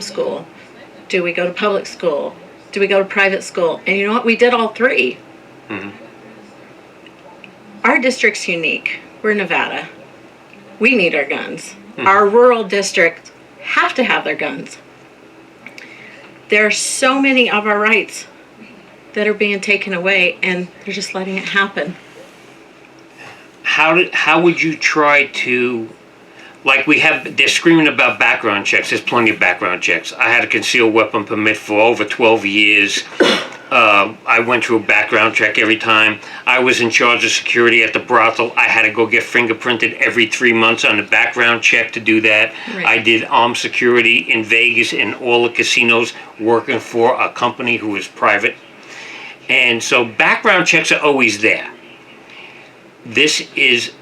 school? Do we go to public school? Do we go to private school? And you know what? We did all three. Mm-hmm. Our district's unique. We're Nevada. We need our guns. Mm-hmm. Our rural districts have to have their guns. There are so many of our rights that are being taken away, and they're just letting it happen. How would you try to, like they're screaming about background checks. There's plenty of background checks. I had a concealed weapon permit for over 12 years. I went through a background check every time. I was in charge of security at the brothel. I had to go get fingerprinted every 3 months on the background check to do that. Right. I did armed security in Vegas in all the casinos, working for a company who was private. And so background checks are always there. This is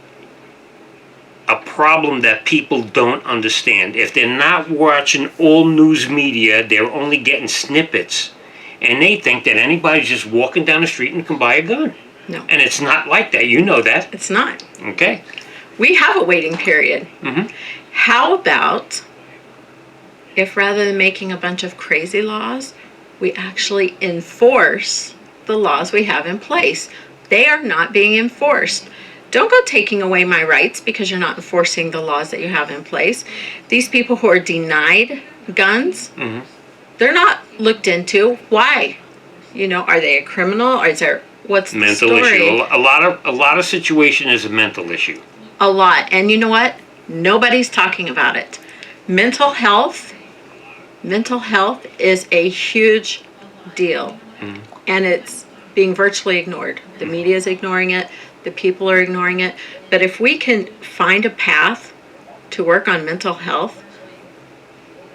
a problem that people don't understand. If they're not watching all news media, they're only getting snippets. And they think that anybody's just walking down the street and can buy a gun. No. And it's not like that. You know that. It's not. Okay. We have a waiting period. Mm-hmm. How about if rather than making a bunch of crazy laws, we actually enforce the laws we have in place? They are not being enforced. Don't go taking away my rights because you're not enforcing the laws that you have in place. These people who are denied guns, Mm-hmm. they're not looked into. Why? You know, are they a criminal? Or is there, what's the Mental story? issue. A lot of situation is a mental issue. A lot. And you know what? Nobody's talking about it. Mental health is a huge deal. Mm-hmm. And it's being virtually ignored. The media is ignoring it. The people are ignoring it. But if we can find a path to work on mental health,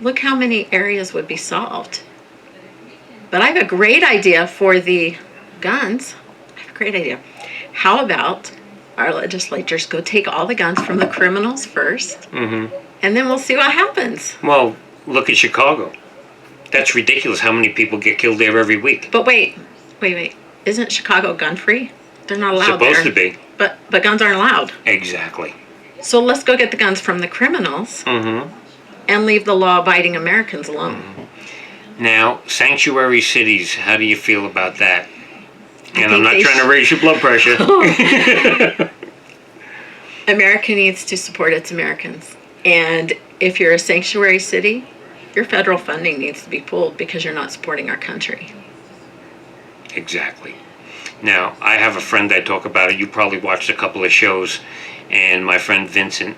look how many areas would be solved. But I have a great idea for the guns. I have a great idea. How about our legislatures go take all the guns from the criminals first, Mm-hmm. and then we'll see what happens. Well, look at Chicago. That's ridiculous how many people get killed there every week. But wait. Isn't Chicago gun-free? They're not allowed Supposed there. to be. But guns aren't allowed. Exactly. So let's go get the guns from the criminals Mm-hmm. and leave the law-abiding Americans alone. Mm-hmm. Now, sanctuary cities, how do you feel about that? And I'm think not they trying to raise your blood pressure. America needs to support its Americans. And if you're a sanctuary city, your federal funding needs to be pulled because you're not supporting our country. Exactly. Now, I have a friend I talk about it. You probably watched a couple of shows. And my friend Vincent,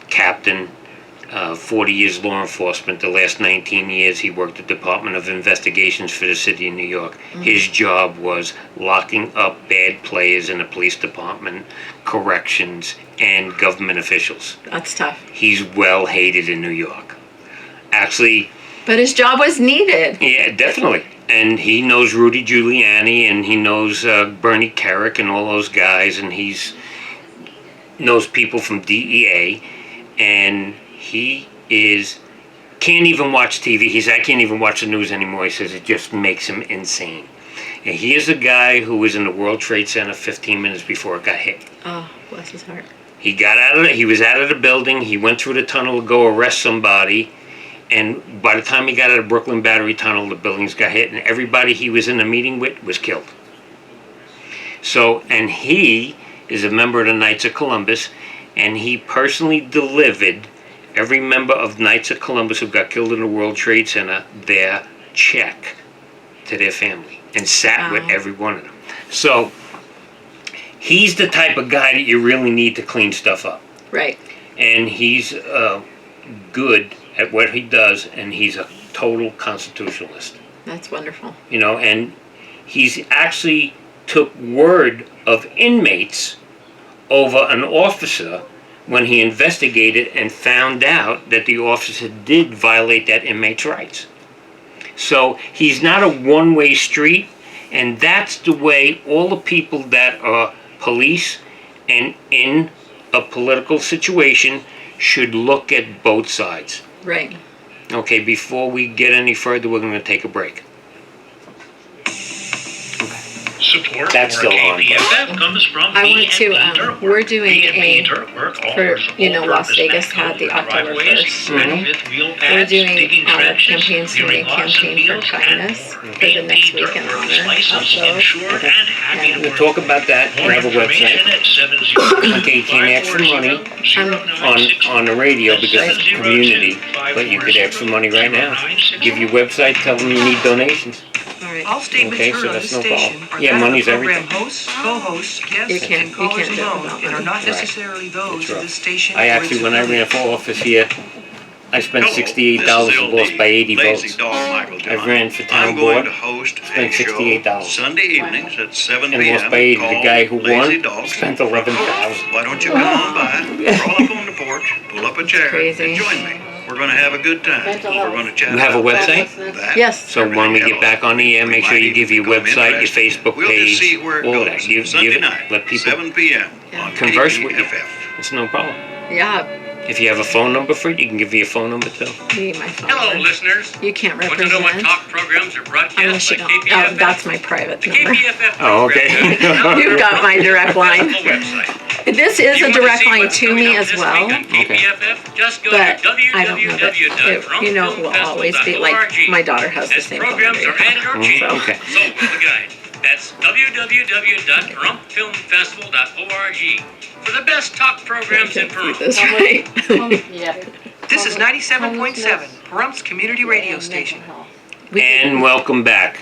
captain, 40 years law enforcement. The last 19 years he worked at the Department of Investigations for the city of New York. Mm-hmm. His job was locking up bad players in the police department, corrections, and government officials. That's tough. He's well hated in New York. Actually... But his job was needed. Yeah, definitely. And he knows Rudy Giuliani, and he knows Bernie Kerik and all those guys, and knows people from DEA, and he can't even watch TV. He said, I can't even watch the news anymore. He says it just makes him insane. And he is a guy who was in the World Trade Center 15 minutes before it got hit. Oh, bless his heart. He was out of the building. He went through the tunnel to go arrest somebody. And by the time he got out of Brooklyn Battery Tunnel, the buildings got hit, and everybody he was in a meeting with was killed. So, and he is a member of the Knights of Columbus, and he personally delivered every member of Knights of Columbus who got killed in the World Trade Center their check to their family, and sat with every one of them. So, he's the type of guy that you really need to clean stuff up. Right. And he's good at what he does, and he's a total constitutionalist. That's wonderful. You know, and he's actually took word of inmates over an officer when he investigated and found out that the officer did violate that inmate's rights. So he's not a one-way street, and that's the way all the people that are police and in a political situation should look at both sides. Right. Okay, before we get any further, we're going to take a break. Support support That's for still on, KPFF comes from I want to, B&B Dirt we're Work. doing B&B a, Dirt Work for, offers you know, Las all-purpose Vegas backhoe had the for October driveways, 1st. and fifth wheel We're pads, doing digging our trenches, campaigns to clearing make lots and campaign for fields, and kindness more. for the next B&B week in Dirt Work honor of license, those. insured, and happy to We'll work talk with. about that. We More have a website. information at Okay, you can't ask for money on the radio because it's community, but you could ask for money right now. Give your website, tell them you need donations. All right. All statements Okay, so heard on that's this no station problem. are Yeah, that of the money's program everything. hosts, co-hosts, You guests, can't- and you callers can't do it alone, without and are money. not Right. necessarily those of right. this station. I or actually, its when I ran affiliates. for office here, I spent $68 and lost by 80 Lazy votes. Dog Michael I John. ran for town I'm going board, to host spent a show $68. Sunday evenings at 7 and p.m. lost by 80. The called guy who Lazy won Dog. spent 11,000. Why don't you come on by, crawl up on the porch, pull up a chair, Crazy. and join me. We're going to have a good time. Mental We're health. going to chat You have a about website? that, Yes. So when we get back on the air, make sure you give your website, your Facebook We'll just see page, where it all goes. that. Give Sunday it, night, let people 7 p.m. on converse with you. KPFF. It's no problem. Yeah, If you have a phone number for it, you can give me a phone number too. you need my phone Hello, number. listeners. You can't Want to know what represent talk programs are broadcast unless you by don't. KPFF? Oh, that's my private The number. KPFF Oh, okay. program. You've got my direct line. The website. This If is you a want to direct see line what's to coming me up as this well, week on KPFF, just go but to I don't know that you know, it will always be like my daughter has the As same phone programs number. are added or changed. Okay. So, the guide. That's www.pahrumphfilmfestival.org for the best talk I programs in can't see Pahrump. this right. This is 97.7, Pahrumps Community Radio Station. And welcome back.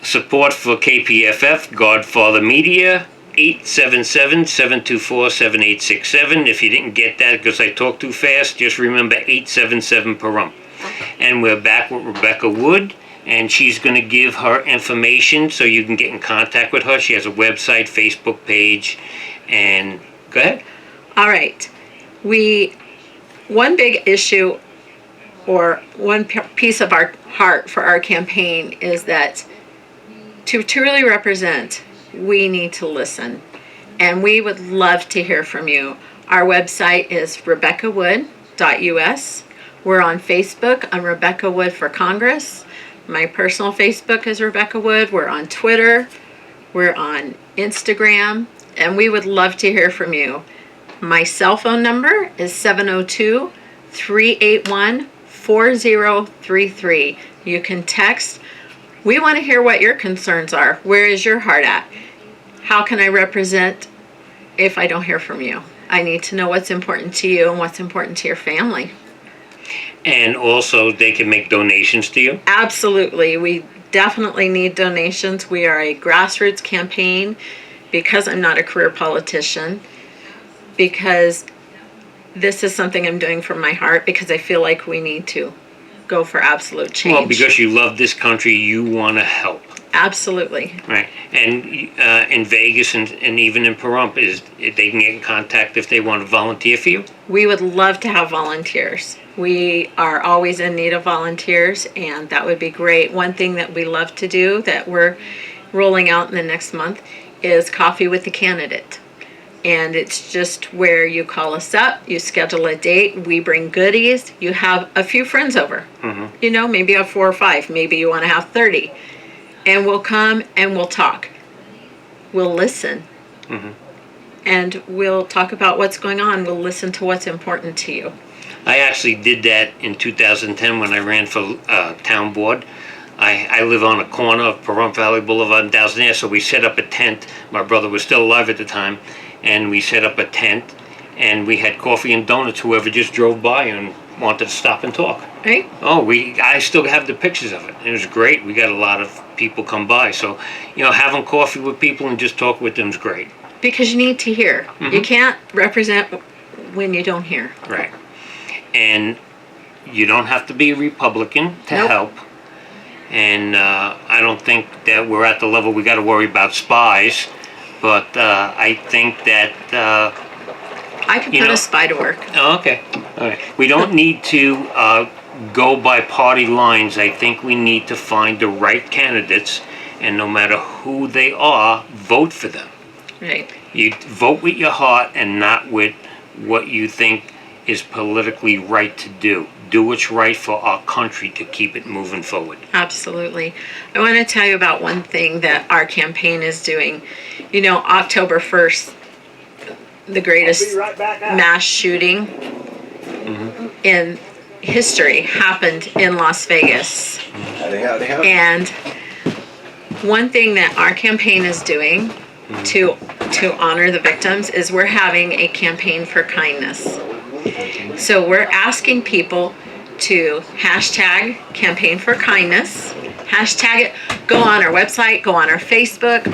Support for KPFF, Godfather Media, 877-724-7867. If you didn't get that because I talked too fast, just remember 877 Pahrump. And we're back with Rebecca Wood, and she's going to give her information so you can get in contact with her. She has a website, Facebook page, and go ahead. All right. One big issue or one piece of our heart for our campaign is that to truly represent, we need to listen. And we would love to hear from you. Our website is rebeccawood.us. We're on Facebook. I'm Rebecca Wood for Congress. My personal Facebook is Rebecca Wood. We're on Twitter. We're on Instagram. And we would love to hear from you. My cell phone number is 702-381-4033. You can text. We want to hear what your concerns are. Where is your heart at? How can I represent if I don't hear from you? I need to know what's important to you and what's important to your family. And also, they can make donations to you. Absolutely. We definitely need donations. We are a grassroots campaign because I'm not a career politician, because this is something I'm doing from my heart, because I feel like we need to go for absolute change. Well, because you love this country, you want to help. Absolutely. Right. And in Vegas and even in Pahrump, they can get in contact if they want to volunteer for you? We would love to have volunteers. We are always in need of volunteers, and that would be great. One thing that we love to do that we're rolling out in the next month is Coffee with the Candidate. And it's just where you call us up, you schedule a date, we bring goodies, you have a few friends over. Mm-hmm. You know, maybe you have 4 or 5, maybe you want to have 30. And we'll come and we'll talk. We'll listen. Mm-hmm. And we'll talk about what's going on. We'll listen to what's important to you. I actually did that in 2010 when I ran for town board. I live on a corner of Pahrump Valley Boulevard and Thousand Air, so we set up a tent. My brother was still alive at the time, and we set up a tent, and we had coffee and donuts, whoever just drove by and wanted to stop and talk. Right? Oh, I still have the pictures of it. It was great. We got a lot of people come by. So, having coffee with people and just talk with them is great. Because you need to hear. Mm-hmm. You can't represent when you don't hear. Right. And you don't have to be a Republican to Nope. help. And I don't think that we're at the level we got to worry about spies. But I think that... I could You put know- a spy to work. Oh, okay. All right. We don't need to go by party lines. I think we need to find the right candidates, and no matter who they are, vote for them. Right. You vote with your heart and not with what you think is politically right to do. do what's right for our country to keep it moving forward. Absolutely. I want to tell you about one thing that our campaign is doing. You know, October 1st, the greatest mass shooting in history happened in Las Vegas. And one thing that our campaign is doing to honor the victims is we're having a campaign for kindness. So we're asking people to hashtag campaign for kindness, hashtag it, go on our website, go on our Facebook,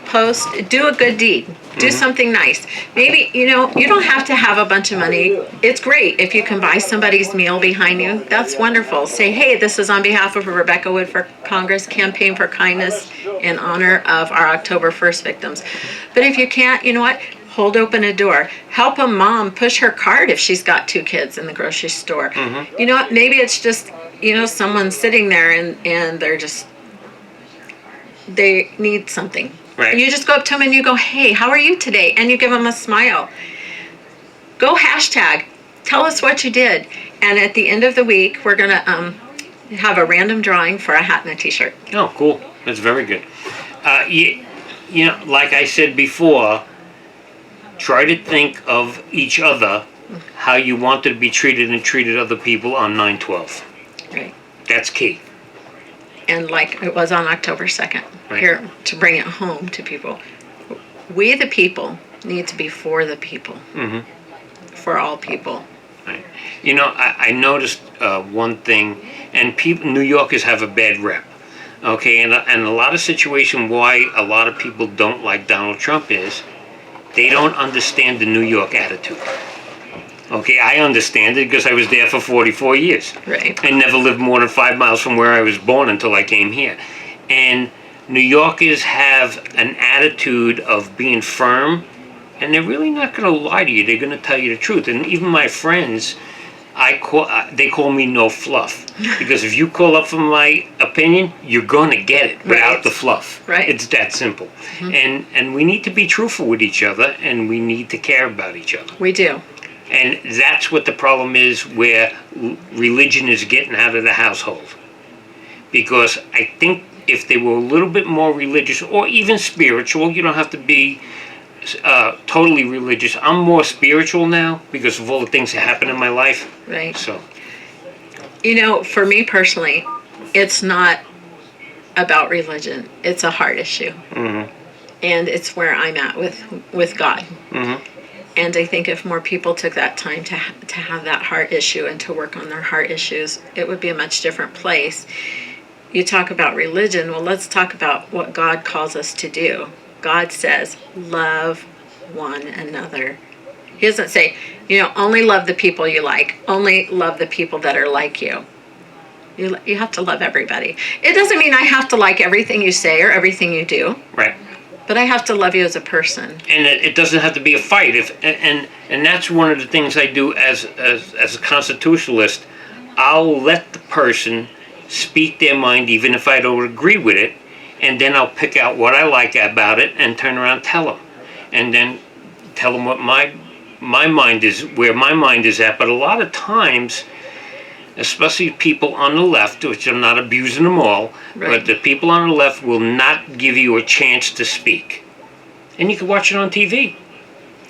post, do a good deed, do something nice. Maybe, you know, you don't have to have a bunch of money. It's great if you can buy somebody's meal behind you. That's wonderful. Say, hey, this is on behalf of Rebecca Wood for Congress, campaign for kindness in honor of our October 1st victims. But if you can't, you know what? Hold open a door. Help a mom push her cart if she's got 2 kids in the grocery store. You know what? Maybe it's just, you know, someone sitting there and they need something. Right. You just go up to them and you go, hey, how are you today? And you give them a smile. Go hashtag. Tell us what you did. And at the end of the week, we're going to have a random drawing for a hat and a t-shirt. Oh, cool. That's very good. You know, like I said before, try to think of each other, how you wanted to be treated and treated other people on 9/12. Right. That's key. And like it was on October 2nd, Right. here to bring it home to people. We the people need to be for the people, for all people. Right. You know, I noticed one thing, and New Yorkers have a bad rep. Okay, and a lot of situation why a lot of people don't like Donald Trump is they don't understand the New York attitude. Okay, I understand it because I was there for 44 years. Right. I never lived more than 5 miles from where I was born until I came here. And New Yorkers have an attitude of being firm, and they're really not going to lie to you. They're going to tell you the truth. And even my friends, they call me no fluff. Because if you call up for my opinion, you're going to get it without Right. the fluff. Right. It's that simple. And we need to be truthful with each other, and we need to care about each other. We do. And that's what the problem is, where religion is getting out of the household. Because I think if they were a little bit more religious, or even spiritual, you don't have to be totally religious. I'm more spiritual now because of all the things that happen in my life. Right. So, You know, for me personally, it's not about religion. It's a heart issue. And it's where I'm at with God. And I think if more people took that time to have that heart issue and to work on their heart issues, it would be a much different place. You talk about religion, well, let's talk about what God calls us to do. God says, love one another. He doesn't say, you know, only love the people you like, only love the people that are like you. You have to love everybody. It doesn't mean I have to like everything you say or everything you do, right. but I have to love you as a person. And it doesn't have to be a fight. And that's one of the things I do as a constitutionalist. I'll let the person speak their mind even if I don't agree with it, and then I'll pick out what I like about it and turn around and tell them. And then tell them what my mind is, where my mind is at. But a lot of times, especially people on the left, which I'm not abusing them all, Right. but the people on the left will not give you a chance to speak. And you can watch it on TV.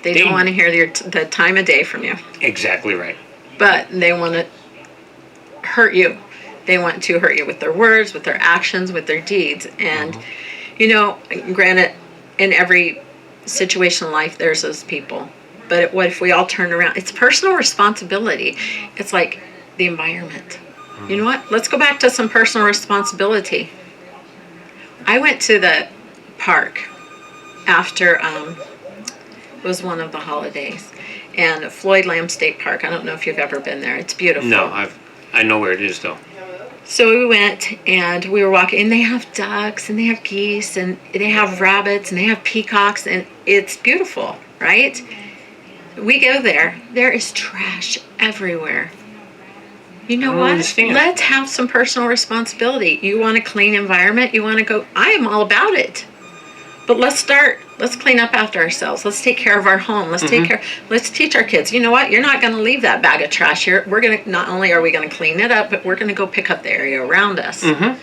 They don't want to hear the time of day from you, Exactly right. but they want to hurt you. They want to hurt you with their words, with their actions, with their deeds. And, you know, granted, in every situation in life, there's those people. But what if we all turn around? It's personal responsibility. It's like the environment. You know what? Let's go back to some personal responsibility. I went to the park after it was one of the holidays, and Floyd Lamb State Park. I don't know if you've ever been there. It's beautiful. No, I know where it is though. So we went and we were walking, and they have ducks and they have geese and they have rabbits and they have peacocks, and it's beautiful, right? We go there. There is trash everywhere. You know I don't what? understand. Let's have some personal responsibility. You want a clean environment? You want to go? I am all about it. But let's start Let's clean up after ourselves. Let's take care of our home. Let's let's teach our kids, you know what? You're not going to leave that bag of trash here. We're going to, not only are we going to clean it up, but we're going to go pick up the area around us. And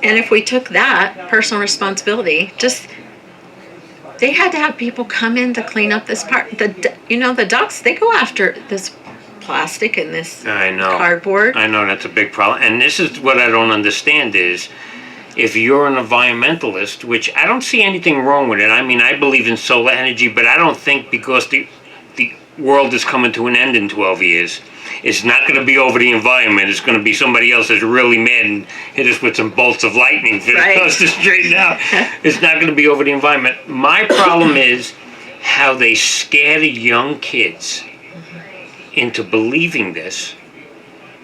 if we took that personal responsibility, they had to have people come in to clean up this part. The ducks, they go after this plastic and this I know. cardboard. I know that's a big problem. And this is what I don't understand is, if you're an environmentalist, which I don't see anything wrong with it. I mean, I believe in solar energy, but I don't think because the world is coming to an end in 12 years, it's not going to be over the environment. It's going to be somebody else that's really mad and hit us with some bolts of lightning for us to straighten out. It's not going to be over the environment. My problem is how they scare the young kids into believing this.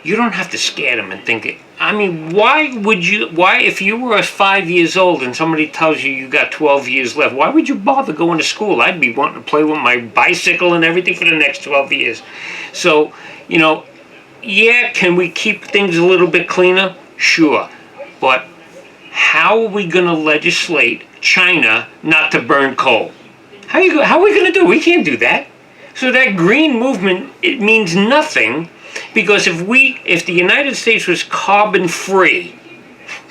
You don't have to scare them and think it. I mean, why if you were 5 years old and somebody tells you got 12 years left, why would you bother going to school? I'd be wanting to play with my bicycle and everything for the next 12 years. So, can we keep things a little bit cleaner? Sure. But how are we going to legislate China not to burn coal? How are we going to do it? We can't do that. So that green movement, it means nothing. Because if the United States was carbon free,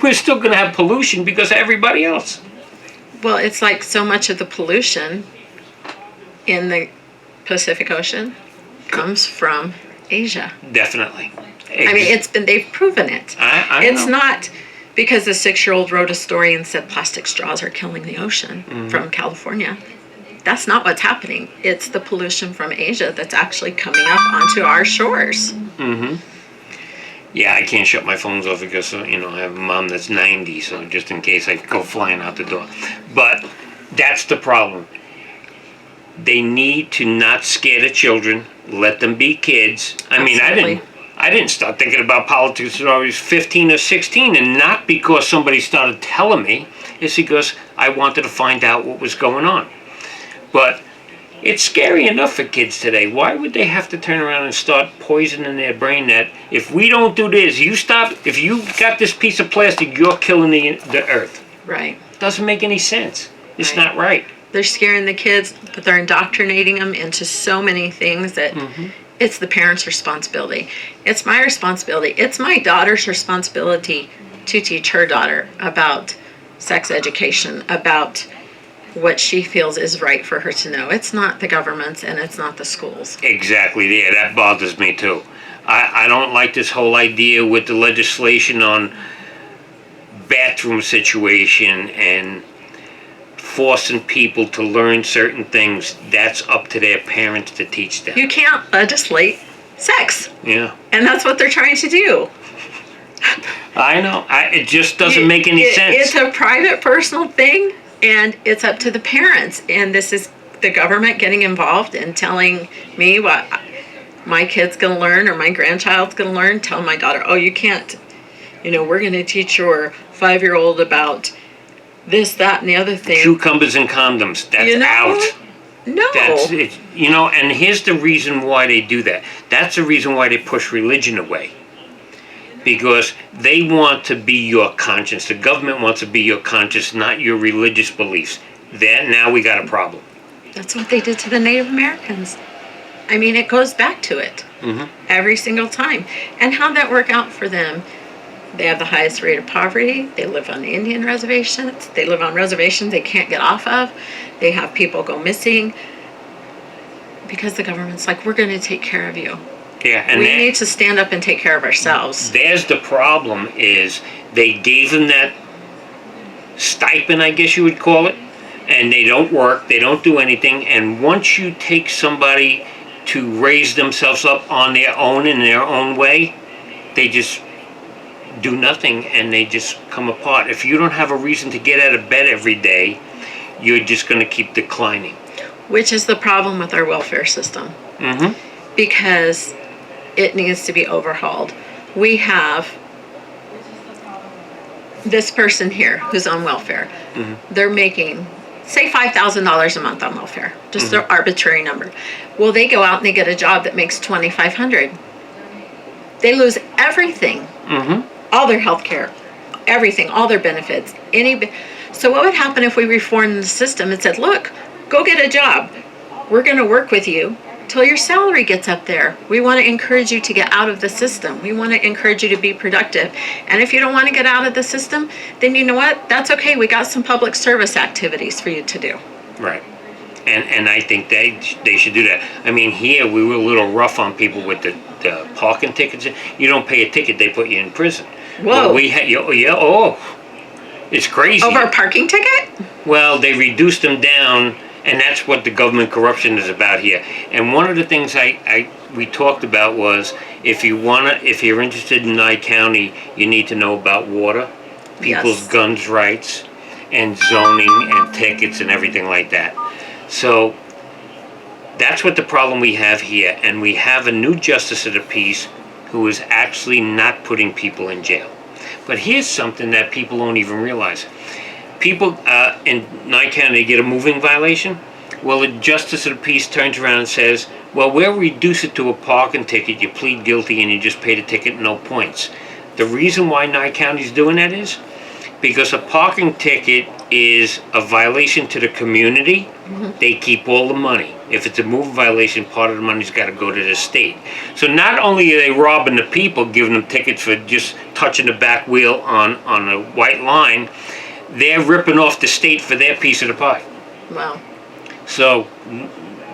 we're still going to have pollution because of everybody else. Well, it's like so much of the pollution in the Pacific Ocean comes from Asia. Definitely. I mean, they've proven it. I It's know. not because a 6-year-old wrote a story and said plastic straws are killing the ocean from California. That's not what's happening. It's the pollution from Asia that's actually coming up onto our shores. Yeah, I can't shut my phones off because, I have a mom that's 90, so just in case I go flying out the door. But that's the problem. They need to not scare the children, let them be kids. I mean, Absolutely. I didn't start thinking about politics until I was 15 or 16, and not because somebody started telling me. It's because I wanted to find out what was going on. But it's scary enough for kids today. Why would they have to turn around and start poisoning their brain that if we don't do this, if you got this piece of plastic, you're killing the earth? Right. Doesn't make any sense. It's Right. not right. They're scaring the kids, but they're indoctrinating them into so many things that it's the parents' responsibility. It's my responsibility. It's my daughter's responsibility to teach her daughter about sex education, about what she feels is right for her to know. It's not the government's and it's not the schools. Exactly. Yeah, that bothers me too. I don't like this whole idea with the legislation on bathroom situation and forcing people to learn certain things. That's up to their parents to teach them. You can't legislate sex, Yeah, and that's what they're trying to do. I know. It just doesn't make any sense. It's a private, personal thing, and it's up to the parents. And this is the government getting involved and telling me what my kid's going to learn or my grandchild's going to learn. Tell my daughter, oh, you can't, we're going to teach your 5-year-old about this, that, and the other thing. Cucumbers and condoms. That's out. No. That's it. And here's the reason why they do that. That's the reason why they push religion away. Because they want to be your conscience. The government wants to be your conscience, not your religious beliefs. Now we got a problem. That's what they did to the Native Americans. I mean, it goes back to it every single time. And how'd that work out for them? They have the highest rate of poverty. They live on Indian reservations. They live on reservations they can't get off of. They have people go missing because the government's like, we're going to take care of you. Yeah, and We need to stand up and take care of ourselves. there's the problem is they gave them that stipend, I guess you would call it, and they don't work, they don't do anything, and once you take somebody to raise themselves up on their own in their own way, they just do nothing and they just come apart. If you don't have a reason to get out of bed every day, you're just going to keep declining. Which is the problem with our welfare system. Because it needs to be overhauled. We have this person here who's on welfare. They're making, say, $5,000 a month on welfare, just an arbitrary number. Well, they go out and they get a job that makes $2,500. They lose everything, all their health care, everything, all their benefits. So what would happen if we reformed the system and said, look, go get a job. We're going to work with you till your salary gets up there. We want to encourage you to get out of the system. We want to encourage you to be productive. And if you don't want to get out of the system, then you know what? That's okay. We got some public service activities for you to do. Right. And I think they should do that. I mean, here we were a little rough on people with the parking tickets. You don't pay a ticket, they put you in prison. Whoa. Well, it's crazy. Over a parking ticket? Well, they reduced them down, and that's what the government corruption is about here. And one of the things we talked about was if you're interested in Nye County, you need to know about water, people's Yes. guns rights, and zoning and tickets and everything like that. So that's what the problem we have here, and we have a new justice of the peace who is actually not putting people in jail. But here's something that people don't even realize. People in Nye County get a moving violation. Well, the justice of the peace turns around and says, well, we'll reduce it to a parking ticket. You plead guilty and you just pay the ticket, no points. The reason why Nye County's doing that is because a parking ticket is a violation to the community. They keep all the money. If it's a moving violation, part of the money's got to go to the state. So not only are they robbing the people, giving them tickets for just touching the back wheel on a white line, they're ripping off the state for their piece of the pie. Wow. So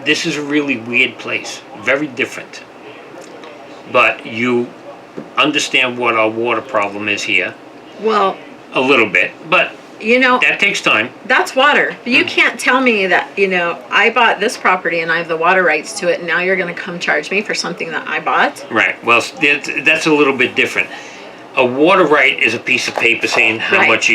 this is a really weird place, very different. But you understand what our water problem is here, Well, a little bit, but you know, that takes time. that's water. You can't tell me that, you know, I bought this property and I have the water rights to it, and now you're going to come charge me for something that I bought? Right, well, that's a little bit different. A water right is a piece of paper saying how Right. much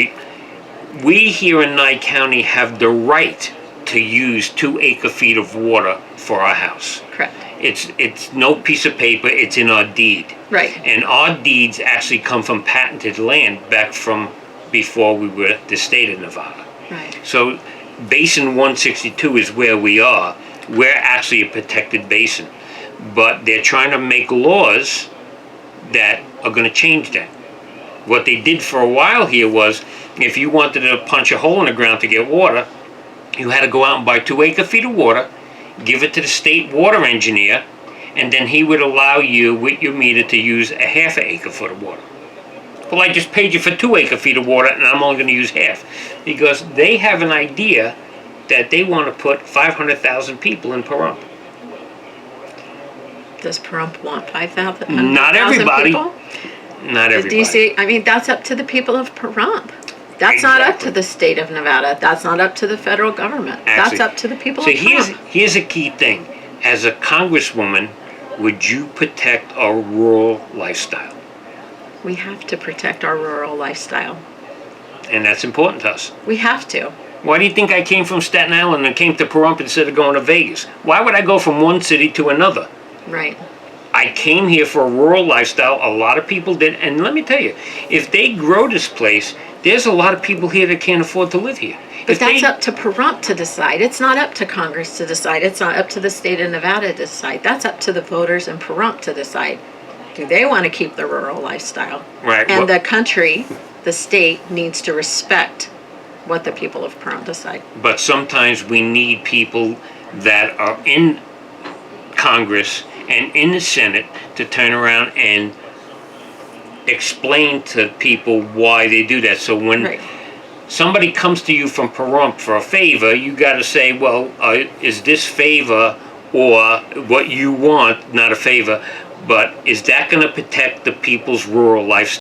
we here in Nye County have the right to use 2 acre-feet of water for our house. Correct. It's no piece of paper, it's in our deed. Right. And our deeds actually come from patented land back from before we were the state of Nevada. Right. So Basin 162 is where we are. We're actually a protected basin. But they're trying to make laws that are going to change that. What they did for a while here was, if you wanted to punch a hole in the ground to get water, you had to go out and buy 2 acre-feet of water, give it to the state water engineer, and then he would allow you with your meter to use a half an acre-foot of water. Well, I just paid you for 2 acre-feet of water, and I'm only going to use half. Because they have an idea that they want to put 500,000 people in Pahrump. Does Pahrump want 5,000? Not everybody. People? Not The everybody. DC, I mean, that's up to the people of Pahrump. That's not up to Exactly. the state of Nevada. That's not up to the federal government. Actually, That's up to the people So of Pahrump. here's a key thing. As a congresswoman, would you protect our rural lifestyle? We have to protect our rural lifestyle. And that's important to us. We have to. Why do you think I came from Staten Island and came to Pahrump instead of going to Vegas? Why would I go from one city to another? Right. I came here for a rural lifestyle. A lot of people did. And let me tell you, if they grow this place, there's a lot of people here that can't afford to live here. But If that's they- up to Pahrump to decide. It's not up to Congress to decide. It's not up to the state of Nevada to decide. That's up to the voters in Pahrump to decide. Do they want to keep the rural lifestyle? Right. And well- the country, the state, needs to respect what the people of Pahrump decide. But sometimes we need people that are in Congress and in the Senate to turn around and explain to people why they do that. So when Right. somebody comes to you from Pahrump for a favor, you got to say, well, is this favor or what you want, not a favor, but is that going to protect the people's rural lifestyle?